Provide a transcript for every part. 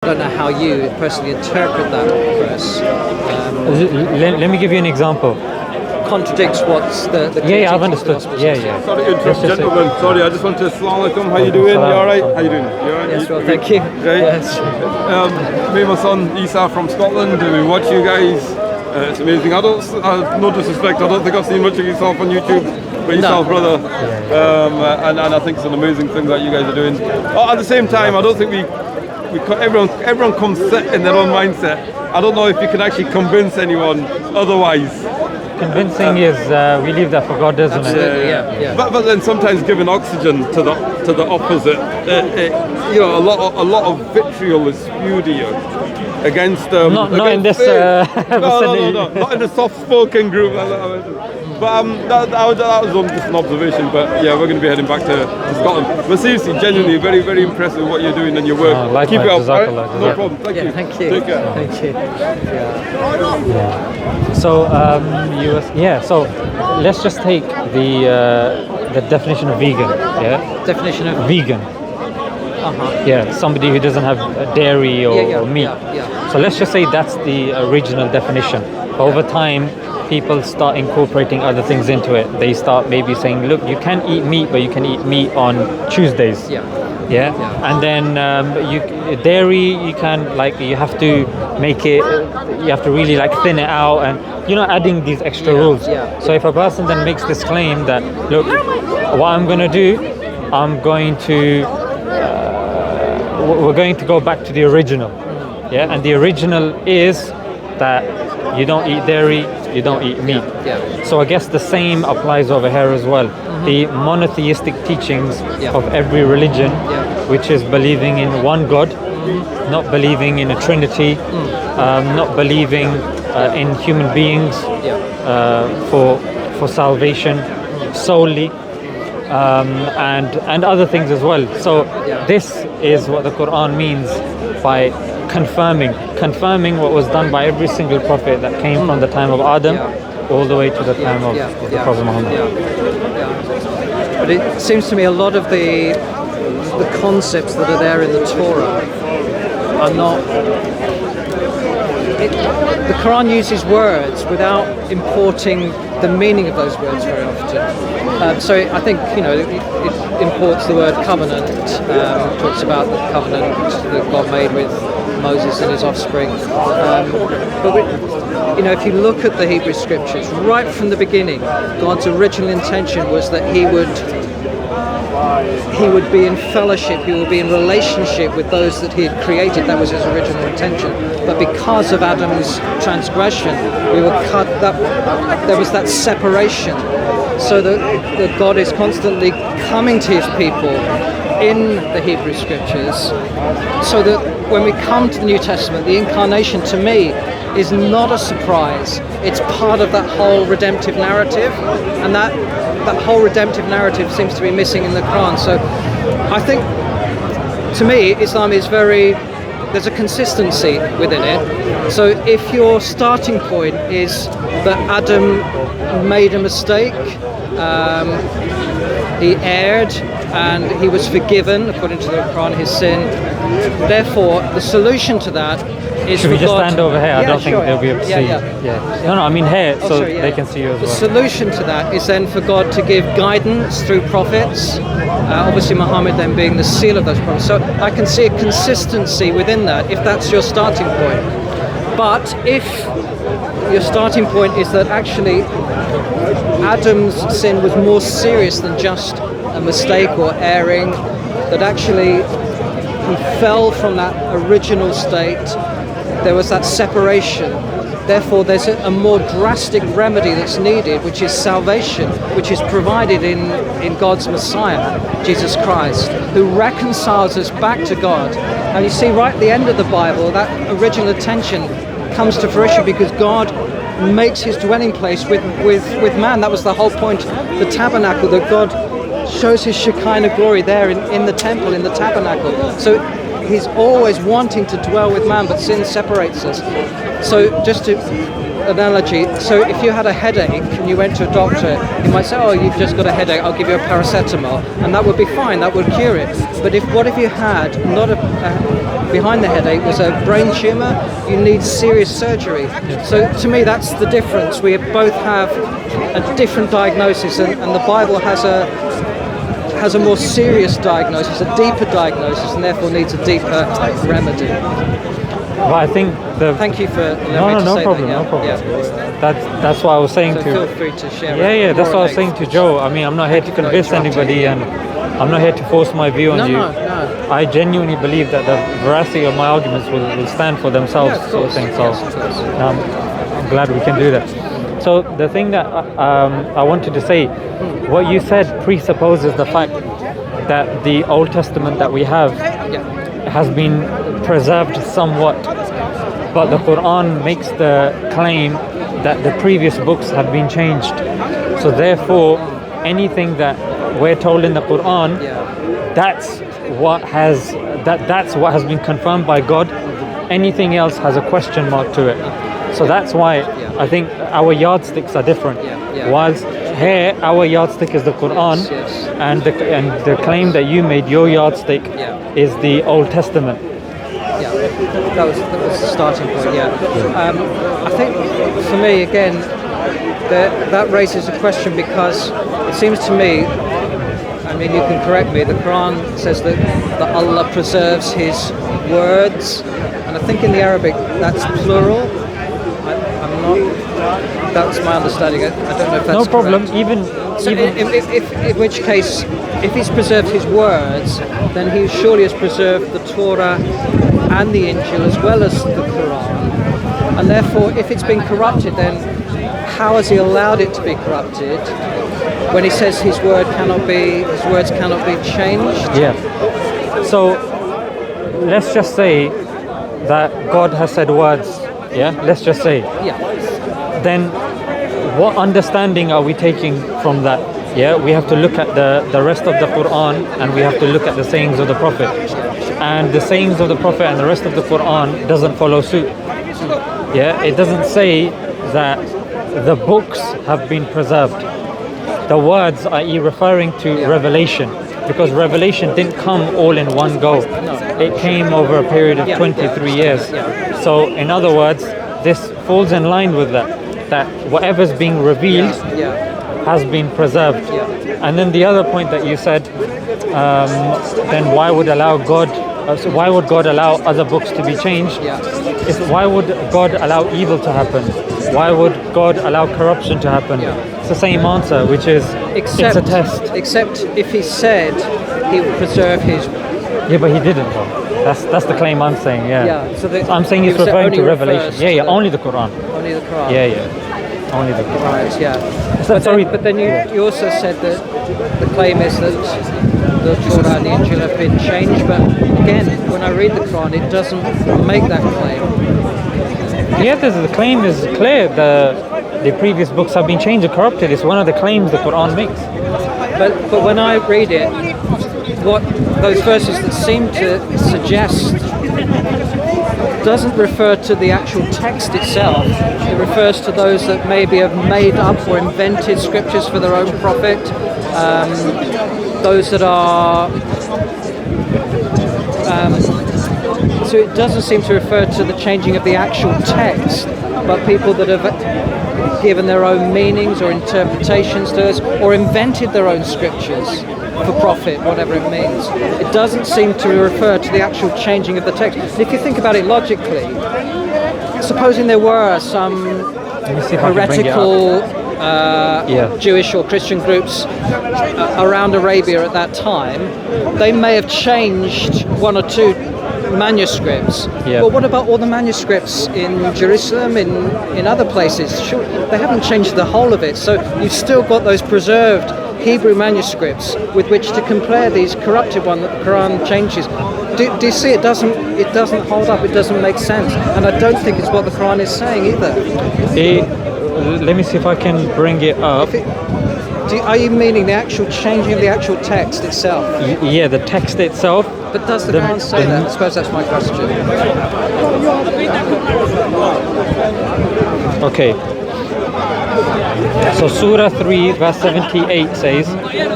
I don't know how you personally interpret that verse. Let me give you an example. Contradicts what's the Yeah, I've understood. Yeah. Sorry to interrupt, gentlemen. Sorry, I just want to Assalamu alaikum. How you doing? You alright? How you doing? You alright? Yes, well, thank you. Great. Yes. Me and my son Isa from Scotland. We watch you guys. It's amazing. I don't, no disrespect. I don't think I've seen much of yourself on YouTube, but yourself, brother. And I think it's an amazing thing that you guys are doing. At the same time, I don't think everyone comes set in their own mindset. I don't know if you can actually convince anyone otherwise. Convincing is we leave that for God, doesn't Absolutely, it? yeah. But then sometimes giving oxygen to the opposite. A lot of vitriol is spewed here against. Not in this. No, not in the soft-spoken group. But that was just an observation. But yeah, we're going to be heading back to Scotland. But seriously, genuinely, very, very impressed with what you're doing and your work. Keep it up. Jazak Right? Allah, No problem. Thank you. Thank you. Take care. Thank you. So So let's just take the definition of vegan. Yeah. Definition of Vegan. Yeah, somebody who doesn't have dairy or meat. Yeah. So let's just say that's the original definition. But over time, people start incorporating other things into it. They start maybe saying, look, you can eat meat, but you can eat meat on Tuesdays. Yeah. And then dairy, you can you have to make it. You have to really thin it out, and adding these extra rules. So if a person then makes this claim that, look, what I'm going to do, we're going to go back to the original. Yeah, and the original is that you don't eat dairy, you don't eat meat. So I guess the same applies over here as well. The monotheistic teachings of every religion, which is believing in one God, not believing in a trinity, not believing in human beings for salvation solely, and other things as well. So this is what the Quran means by confirming what was done by every single prophet that came from the time of Adam all the way to the time of the Prophet Muhammad. But it seems to me a lot of the concepts that are there in the Torah are not. The Quran uses words without importing the meaning of those words very often. So I think it imports the word covenant, talks about the covenant that God made with Moses and his offspring. But if you look at the Hebrew scriptures, right from the beginning, God's original intention was that He would be in fellowship, He would be in relationship with those that He had created. That was His original intention. But because of Adam's transgression, we were cut. There was that separation. So that God is constantly coming to His people in the Hebrew scriptures, so that when we come to the New Testament, the incarnation to me is not a surprise. It's part of that whole redemptive narrative, and that whole redemptive narrative seems to be missing in the Quran. So I think, to me, Islam is there's a consistency within it. So if your starting point is that Adam made a mistake, he erred, and he was forgiven according to the Quran, his sin. Therefore, the solution to that is Should we just stand over here? I don't think sure. they'll be able to see you. No, I mean here, they can see you as well. The solution to that is then for God to give guidance through prophets, obviously Muhammad then being the seal of those prophets. So I can see a consistency within that, if that's your starting point. But if your starting point is that actually Adam's sin was more serious than just a mistake or erring, that actually he fell from that original state, there was that separation. Therefore, there's a more drastic remedy that's needed, which is salvation, which is provided in God's Messiah, Jesus Christ, who reconciles us back to God. And you see, right at the end of the Bible, that original intention comes to fruition because God makes His dwelling place with man. That was the whole point, the tabernacle, that God shows His Shekinah glory there in the temple, in the tabernacle. So He's always wanting to dwell with man, but sin separates us. So just to analogy, so if you had a headache and you went to a doctor, he might say, oh, you've just got a headache, I'll give you a paracetamol, and that would be fine, that would cure it. But what if you had not behind the headache was a brain tumor. You need serious surgery. So to me, that's the difference. We both have a different diagnosis, and the Bible has a more serious diagnosis, a deeper diagnosis, and therefore needs a deeper remedy. Well, I think Thank you for allowing me to say problem, that. Yeah. no problem. Yeah. That's what I was saying So to. feel free to share. Yeah, that's more what I was saying to Joe. I mean, I'm not here to convince anybody, and I'm not here to force my view on you. No. I genuinely believe that the veracity of my arguments will stand for themselves, Yeah, of sort of course. thing. So Yes, of course. I'm glad we can do that. So the thing that I wanted to say, what you said presupposes the fact that the Old Testament that we have has been preserved somewhat, but the Quran makes the claim that the previous books have been changed. So therefore, anything that we're told in the Quran, that's what has been confirmed by God. Anything else has a question mark to it. So that's why I think our yardsticks are different. Whilst here, our yardstick is the Quran, and the claim that you made, your yardstick, is the Old Testament. Yeah, that was the starting point. I think for me again, that raises a question, because it seems to me, I mean, you can correct me, the Quran says that Allah preserves His words, and I think in the Arabic that's plural. I'm not. That's my understanding. I don't know if that's No problem. correct. In which case, if He's preserved His words, then He surely has preserved the Torah and the Injil as well as the Quran. And therefore, if it's been corrupted, then how has He allowed it to be corrupted? When He says His words cannot be changed. Yeah. So let's just say that God has said words. Yeah. Let's just say. Yeah. Then what understanding are we taking from that? Yeah, we have to look at the rest of the Quran, and we have to look at the sayings of the Prophet. And the sayings of the Prophet and the rest of the Quran doesn't follow suit. Yeah, it doesn't say that the books have been preserved. The words, i.e. referring to revelation, because revelation didn't come all in one go. It came over a period of 23 years. So in other words, this falls in line with that whatever's being revealed has been preserved. And then the other point that you said, then why would God allow other books to be changed? Why would God allow evil to happen? Why would God allow corruption to happen? It's the same answer, which is it's a test. Except if He said He would preserve His. Yeah, but He didn't though. That's the claim I'm saying. So I'm saying it's referring to Revelation. Only the Quran. Only the Quran. Only the Quran. Right, yeah. Sorry. But then you also said that the claim is that the Torah and the Injil have been changed, but again, when I read the Quran, it doesn't make that claim. Yeah, the claim is clear. The previous books have been changed or corrupted. It's one of the claims the Quran makes. But when I read it, what those verses that seem to suggest doesn't refer to the actual text itself. It refers to those that maybe have made up or invented scriptures for their own profit. Those that are. So it doesn't seem to refer to the changing of the actual text, but people that have given their own meanings or interpretations to us, or invented their own scriptures for profit, whatever it means. It doesn't seem to refer to the actual changing of the text. And if you think about it logically, supposing there were some heretical Jewish or Christian groups around Arabia at that time, they may have changed one or two manuscripts. Well, what about all the manuscripts in Jerusalem, in other places? Sure, they haven't changed the whole of it, so you've still got those preserved Hebrew manuscripts with which to compare these corrupted ones that the Quran changes. Do you see? It doesn't hold up. It doesn't make sense, and I don't think it's what the Quran is saying either. Let me see if I can bring it up. Are you meaning the actual changing of the actual text itself? Yeah, the text itself. But does the Quran say that? I suppose that's my question. Okay. So Surah 3 verse 78 says,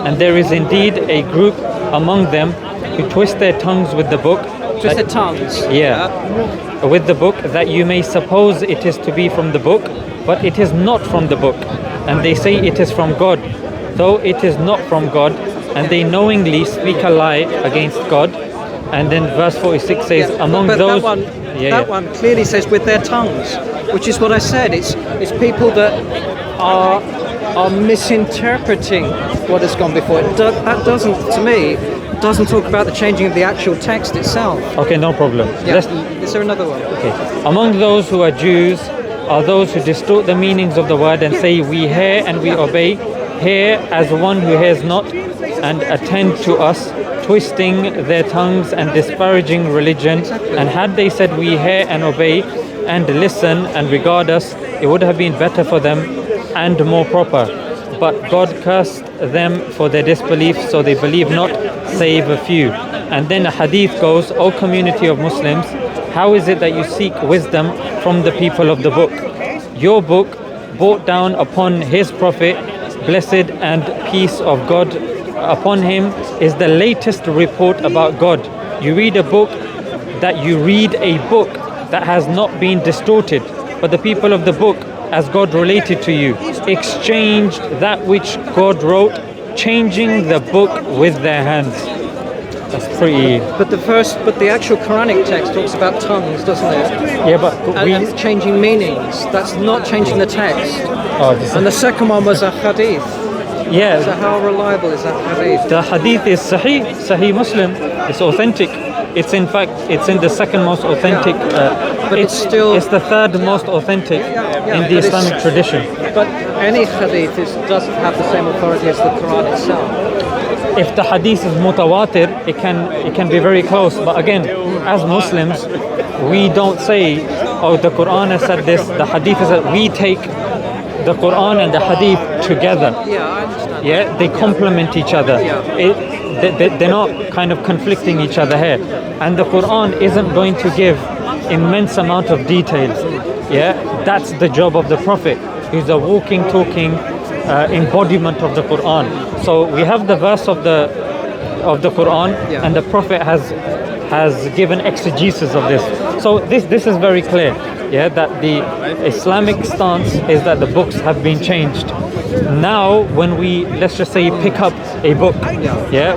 "And there is indeed a group among them who twist their tongues with the book Just the tongues. Yeah. With the book, that you may suppose it is to be from the book, but it is not from the book. And they say it is from God, though it is not from God, and they knowingly speak a lie against God. And then verse 46 says, among but those... that one clearly says with their tongues, which is what I said. It's people that are misinterpreting what has gone before. That doesn't, to me, doesn't talk about the changing of the actual text itself. Okay, no problem. Yeah. Is there another one? Okay. Among those who are Jews are those who distort the meanings of the word and say, we hear and we obey, hear as one who hears not, and attend to us, twisting their tongues and disparaging religion. And had they said, we hear and obey, and listen and regard us, it would have been better for them and more proper. But God cursed them for their disbelief, so they believe not, save a few. And then a hadith goes, O community of Muslims, how is it that you seek wisdom from the people of the book? Your book, brought down upon his prophet, blessed and peace of God upon him, is the latest report about God. You read a book that has not been distorted, but the people of the book, as God related to you, exchanged that which God wrote, changing the book with their hands. That's pretty... But the actual Quranic text talks about tongues, doesn't it? Yeah, but and changing meanings. That's not changing the text. Oh, and the second one was a hadith. Yeah. So how reliable is that hadith? The hadith is Sahih Muslim. It's authentic. It's in the second most authentic. But it's the third most authentic in the Islamic tradition. But any hadith doesn't have the same authority as the Quran itself. If the hadith is mutawatir, it can be very close. But again, as Muslims, we don't say, oh, the Quran has said this, the hadith has said. We take the Quran and the hadith together. Yeah, I understand. Yeah, they complement each other. They're not kind of conflicting each other here. And the Quran isn't going to give immense amount of details. Yeah, that's the job of the Prophet. He's a walking, talking embodiment of the Quran. So we have the verse of the Quran, and the Prophet has given exegesis of this. So this is very clear. Yeah, that the Islamic stance is that the books have been changed. Now, when we, let's just say, pick up a book,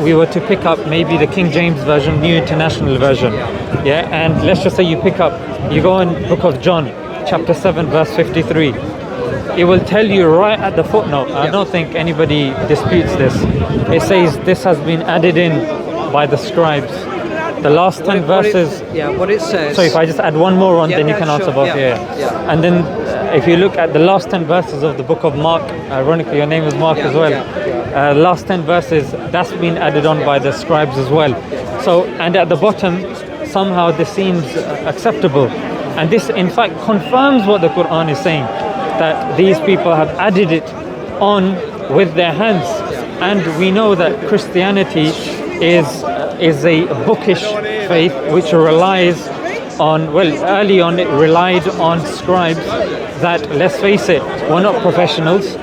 we were to pick up maybe the King James Version, New International Version, and let's just say you go in Book of John, chapter 7, verse 53. It will tell you right at the footnote, I don't think anybody disputes this, it says this has been added in by the scribes. The last 10 verses... what it says... So if I just add one more on, then you can answer both. And then if you look at the last 10 verses of the book of Mark, ironically your name is Mark as well, last 10 verses, that's been added on by the scribes as well. So, and at the bottom, somehow this seems acceptable. And this in fact confirms what the Quran is saying, that these people have added it on with their hands. And we know that Christianity is a bookish faith which relies on, early on it relied on scribes that, let's face it, were not professionals.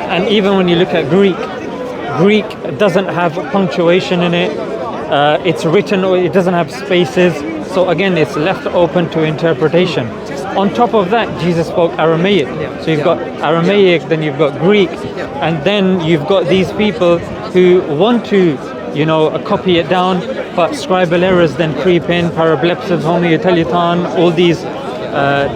And even when you look at Greek doesn't have punctuation in it. It's written, or it doesn't have spaces. So again, it's left open to interpretation. On top of that, Jesus spoke Aramaic. So you've got Aramaic, then you've got Greek, and then you've got these people who want to, copy it down, but scribal errors then creep in, parablepsis, homoeteluton, all these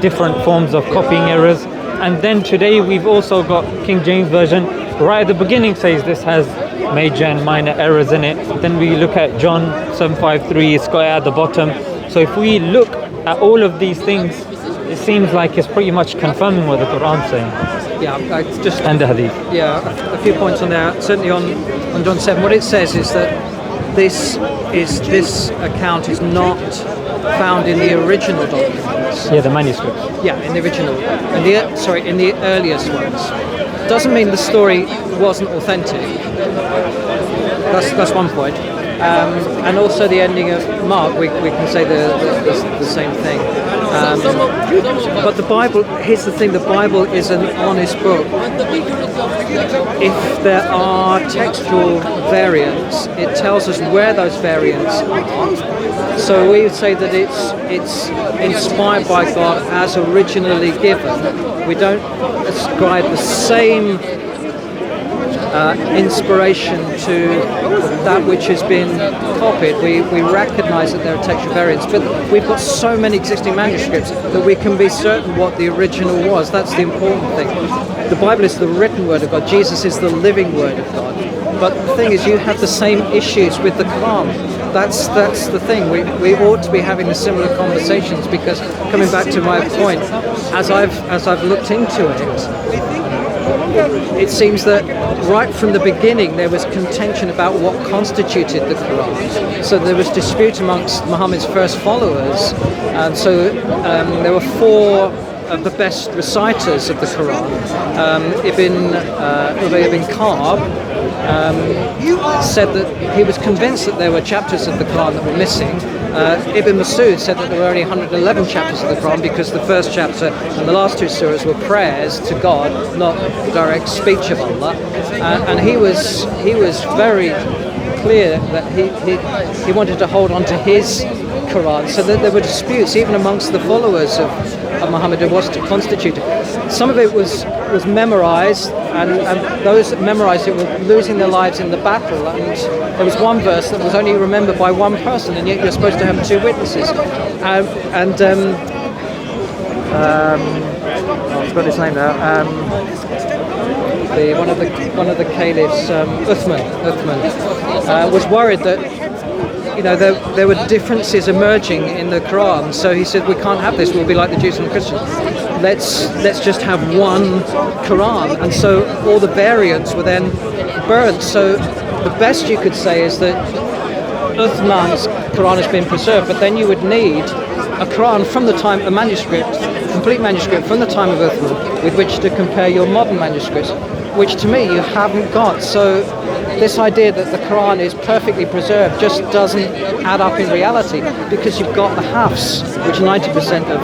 different forms of copying errors. And then today we've also got King James Version, right at the beginning says this has major and minor errors in it. Then we look at John 7:53, it's got it at the bottom. So if we look at all of these things, it seems like it's pretty much confirming what the Quran's saying. And the Hadith. A few points on there. Certainly on John 7, what it says is that this account is not found in the original documents. Yeah, the manuscripts. Yeah, in the original. In the earliest ones. Doesn't mean the story wasn't authentic. That's one point. And also the ending of Mark, we can say the same thing. But the Bible, here's the thing, the Bible is an honest book. if there are textual variants, it tells us where those variants are. So we would say that it's inspired by God as originally given. We don't ascribe the same inspiration to that which has been copied. We recognize that there are textual variants, but we've got so many existing manuscripts that we can be certain what the original was. That's the important thing. The Bible is the written word of God. Jesus is the living word of God. But the thing is, you have the same issues with the Quran. That's the thing. We ought to be having the similar conversations, because coming back to my point, as I've looked into it seems that right from the beginning there was contention about what constituted the Quran. So there was dispute amongst Muhammad's first followers, and so there were four of the best reciters of the Quran. Ubay ibn Ka'b said that he was convinced that there were chapters of the Quran that were missing. Ibn Masud said that there were only 111 chapters of the Quran, because the first chapter and the last two surahs were prayers to God, not direct speech of Allah. And he was very clear that he wanted to hold on to his Quran, so that there were disputes even amongst the followers of Muhammad of what constituted. Some of it was memorized, and those that memorized it were losing their lives in the battle, and there was one verse that was only remembered by one person, and yet you're supposed to have two witnesses. I forgot his name now. One of the caliphs, Uthman, was worried that there were differences emerging in the Quran. So he said, we can't have this. We'll be like the Jews and the Christians. Let's just have one Quran. And so all the variants were then burnt. So the best you could say is that Uthman's Quran has been preserved, but then you would need a Quran from the time, a manuscript, complete manuscript from the time of Uthman, with which to compare your modern manuscripts, which to me you haven't got. So this idea that the Quran is perfectly preserved just doesn't add up in reality, because you've got the Hafs, which 90% of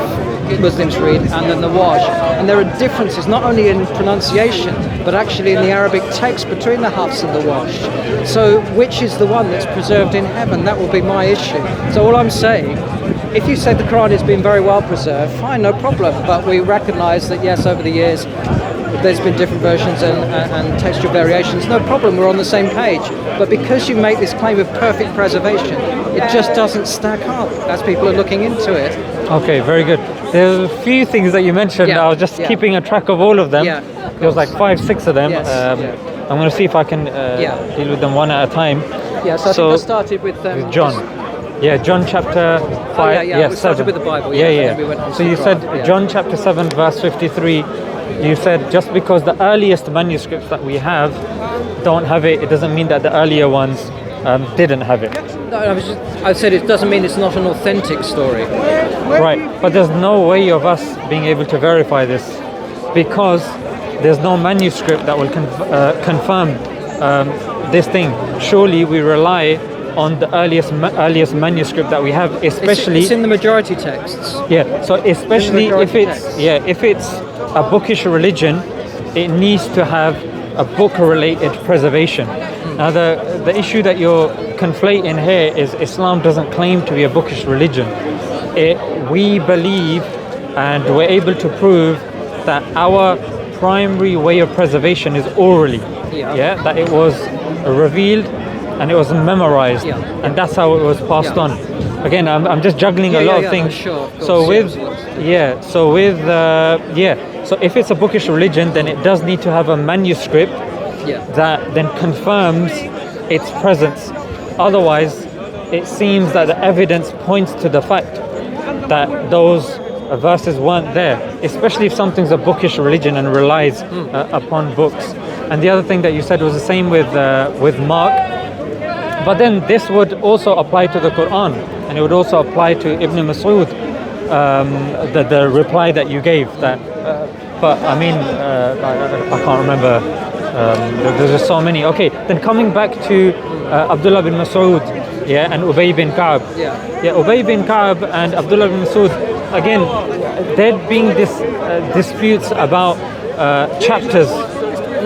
Muslims read, and then the Wash, and there are differences not only in pronunciation but actually in the Arabic text between the Hafs and the Wash. So which is the one that's preserved in heaven? That will be my issue. So all I'm saying, if you say the Quran has been very well preserved, fine, no problem, but we recognize that yes, over the years there's been different versions and textual variations. No problem, we're on the same page. But because you make this claim of perfect preservation, it just doesn't stack up as people are looking into it. Okay, very good. There's a few things that you mentioned. I was just keeping a track of all of them. There was like 5-6 of them. Yes, I'm going to see if I can deal with them one at a time. Yeah, so I think I started with John. Yeah, John chapter 5. We started with the Bible. So you said John chapter 7 verse 53. You said just because the earliest manuscripts that we have don't have it, it doesn't mean that the earlier ones didn't have it. No, I said it doesn't mean it's not an authentic story. Right, but there's no way of us being able to verify this, because there's no manuscript that will confirm this thing. Surely we rely on the earliest manuscript that we have, especially it's in the majority texts. Yeah, so especially if it's a bookish religion, it needs to have a book-related preservation. Now the issue that you're conflating here is Islam doesn't claim to be a bookish religion. We believe, and we're able to prove, that our primary way of preservation is orally. That it was revealed and it was memorized, and that's how it was passed on. Again, I'm just juggling a lot of things. Sure, of course, so if it's a bookish religion, then it does need to have a manuscript that then confirms its presence. Otherwise, it seems that the evidence points to the fact that those verses weren't there, especially if something's a bookish religion and relies upon books. And the other thing that you said was the same with Mark. But then this would also apply to the Quran, and it would also apply to Ibn Masud, the reply that you gave. That, but I mean, I can't remember. There's just so many. Okay, then coming back to Abdullah bin Masud, and Ubay bin Ka'b. Ubay bin Ka'b and Abdullah bin Masud. Again, there being this disputes about chapters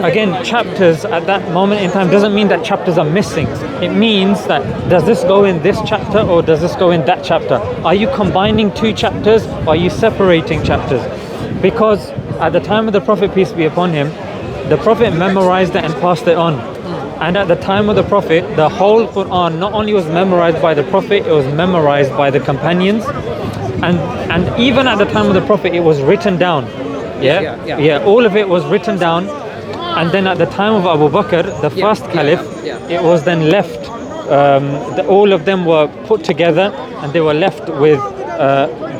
again, chapters at that moment in time doesn't mean that chapters are missing. It means that does this go in this chapter or does this go in that chapter? Are you combining two chapters or are you separating chapters? Because at the time of the Prophet, peace be upon him, the Prophet memorized it and passed it on. And at the time of the Prophet, the whole Quran not only was memorized by the Prophet, it was memorized by the companions. And even at the time of the Prophet, it was written down. Yeah, all of it was written down. And then at the time of Abu Bakr, the first caliph, it was then left. All of them were put together, and they were left with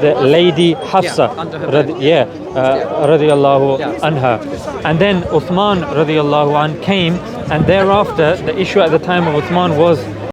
the lady Hafsa, radiyallahu anha. And then Uthman radiyallahu an came, and thereafter the issue at the time of Uthman was